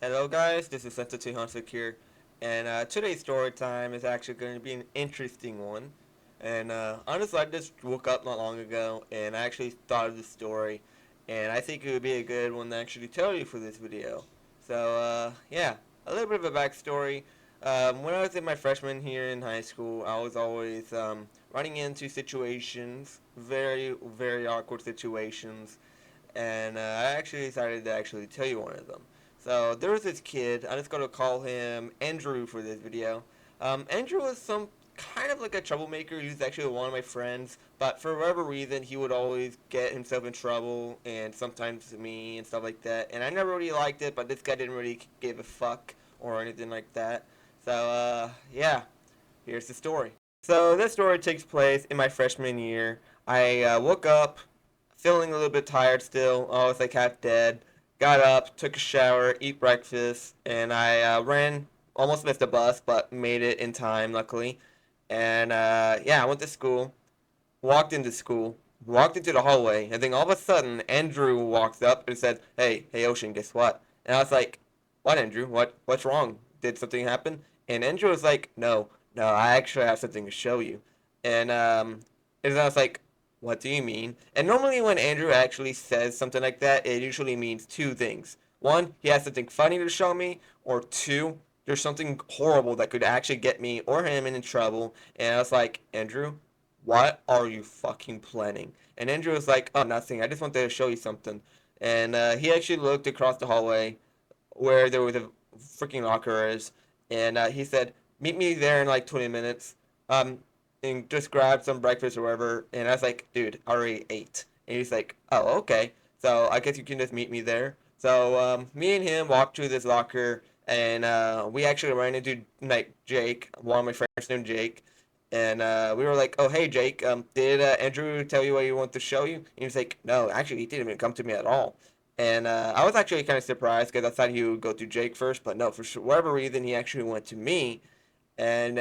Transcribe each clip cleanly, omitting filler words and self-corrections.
Hello guys, this is entityhonsvickjr, and today's story time is actually going to be an interesting one. And honestly, I just woke up not long ago, and I actually thought of this story, and I think it would be a good one to actually tell you for this video. So yeah, a little bit of a backstory. When I was in my freshman year in high school, I was always running into situations, very awkward situations, and I actually decided to actually tell you one of them. So there was this kid. I'm just gonna call him Andrew for this video. Andrew was some kind of like a troublemaker. He was actually one of my friends, but for whatever reason, he would always get himself in trouble, and sometimes me and stuff like that. And I never really liked it, but this guy didn't really give a fuck or anything like that. So yeah, here's the story. So this story takes place in my freshman year. I woke up feeling a little bit tired still. I was like half dead. Got up, took a shower, eat breakfast, and I ran. Almost missed the bus, but made it in time, luckily. And yeah, I went to school. Walked into school. Walked into the hallway, and then all of a sudden, Andrew walks up and said, "Hey, Ocean, guess what?" And I was like, "What, Andrew? What's wrong? Did something happen?" And Andrew was like, "No, I actually have something to show you." And and I was like, "What do you mean?" And normally when Andrew actually says something like that, it usually means two things. One, he has something funny to show me, or two, there's something horrible that could actually get me or him in trouble. And I was like, Andrew, what are you fucking planning? And Andrew was like, oh, nothing. I just wanted to show you something. And he actually looked across the hallway where there was a freaking locker is, and he said, meet me there in like 20 minutes. Um, and just grab some breakfast or whatever. And I was like, dude, I already ate. And he's like, oh, okay. So I guess you can just meet me there. So me and him walked to this locker, and we actually ran into like Jake, one of my friends named Jake, and we were like, "Oh, hey, Jake, did Andrew tell you what he wanted to show you?" And he was like, "No, actually, he didn't even come to me at all." And I was actually kind of surprised because I thought he would go to Jake first, but no, for whatever reason, he actually went to me. And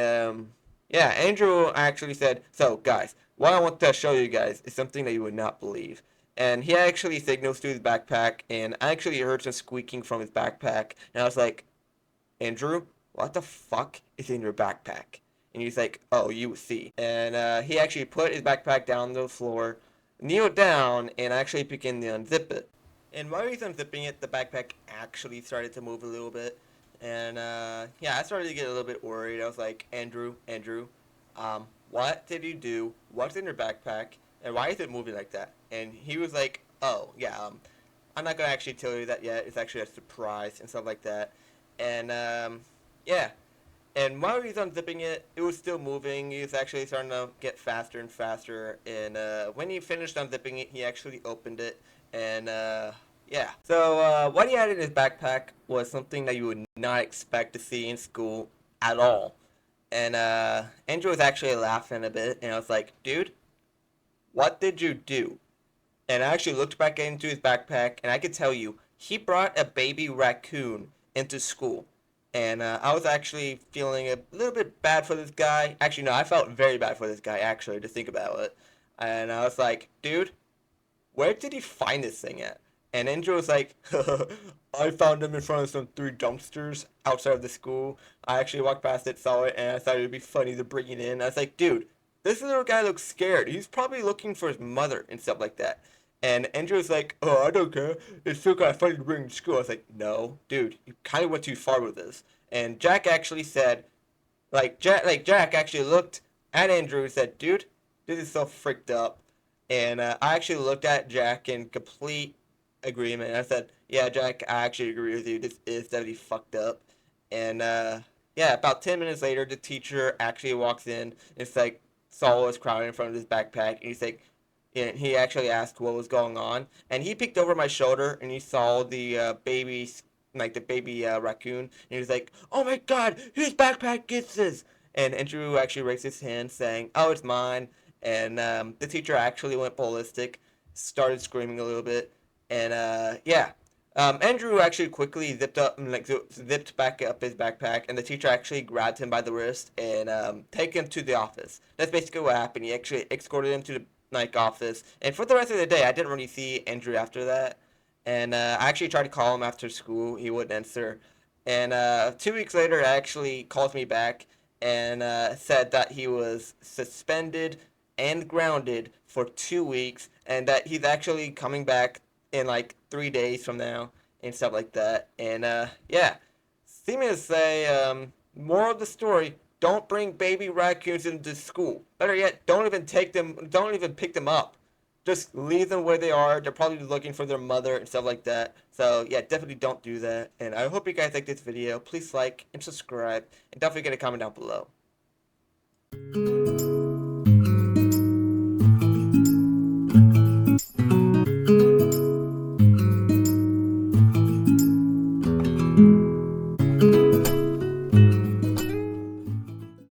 yeah, Andrew actually said, "So, guys, what I want to show you guys is something that you would not believe." And he actually signals to his backpack, and I actually heard some squeaking from his backpack, and I was like, Andrew, what the fuck is in your backpack? And he's like, oh, you see. And he actually put his backpack down on the floor, kneeled down, and actually began to unzip it. And while he's unzipping it, the backpack actually started to move a little bit. And yeah, I started to get a little bit worried. I was like, Andrew, what did you do? What's in your backpack? And why is it moving like that? And he was like, oh, yeah, I'm not gonna actually tell you that yet. It's actually a surprise and stuff like that. And yeah, and while he was unzipping it, it was still moving. He was actually starting to get faster and faster. And when he finished unzipping it, he actually opened it. And yeah. So what he had in his backpack was something that you would not expect to see in school at all. And Andrew was actually laughing a bit. And I was like, dude, what did you do? And I actually looked back into his backpack, and I could tell you, he brought a baby raccoon into school. And I was actually feeling a little bit bad for this guy. Actually, no, I felt very bad for this guy, actually, to think about it. And I was like, dude, where did he find this thing at? And Andrew was like, I found him in front of some three dumpsters outside of the school. I actually walked past it, saw it, and I thought it would be funny to bring it in. I was like, dude, this little guy looks scared. He's probably looking for his mother and stuff like that. And Andrew was like, oh, I don't care. It's still kind of funny to bring to school. I was like, no, dude, you kind of went too far with this. And Jack actually said, Jack actually looked at Andrew and said, dude, this is so freaked up. And I actually looked at Jack in complete agreement. I said, yeah, Jack, I actually agree with you. This is definitely fucked up. And yeah, about 10 minutes later, the teacher actually walks in. It's like Saul was crying in front of his backpack. And he's like, and he actually asked what was going on. And he peeked over my shoulder and he saw the baby, like the baby raccoon. And he was like, oh my god, whose backpack gets this? And Andrew actually raised his hand saying, oh, it's mine. And the teacher actually went ballistic, started screaming a little bit. And yeah, Andrew actually quickly zipped back up his backpack, and the teacher actually grabbed him by the wrist and take him to the office. That's basically what happened. He actually escorted him to the like office, and for the rest of the day, I didn't really see Andrew after that. And I actually tried to call him after school. He wouldn't answer. And 2 weeks later, actually calls me back and said that he was suspended and grounded for 2 weeks, and that he's actually coming back in like 3 days from now and stuff like that. And yeah, seeming to say, moral of the story: don't bring baby raccoons into school. Better yet, don't even take them. Don't even pick them up. Just leave them where they are. They're probably looking for their mother and stuff like that. So yeah, definitely don't do that. And I hope you guys like this video. Please like and subscribe, and don't forget to comment down below.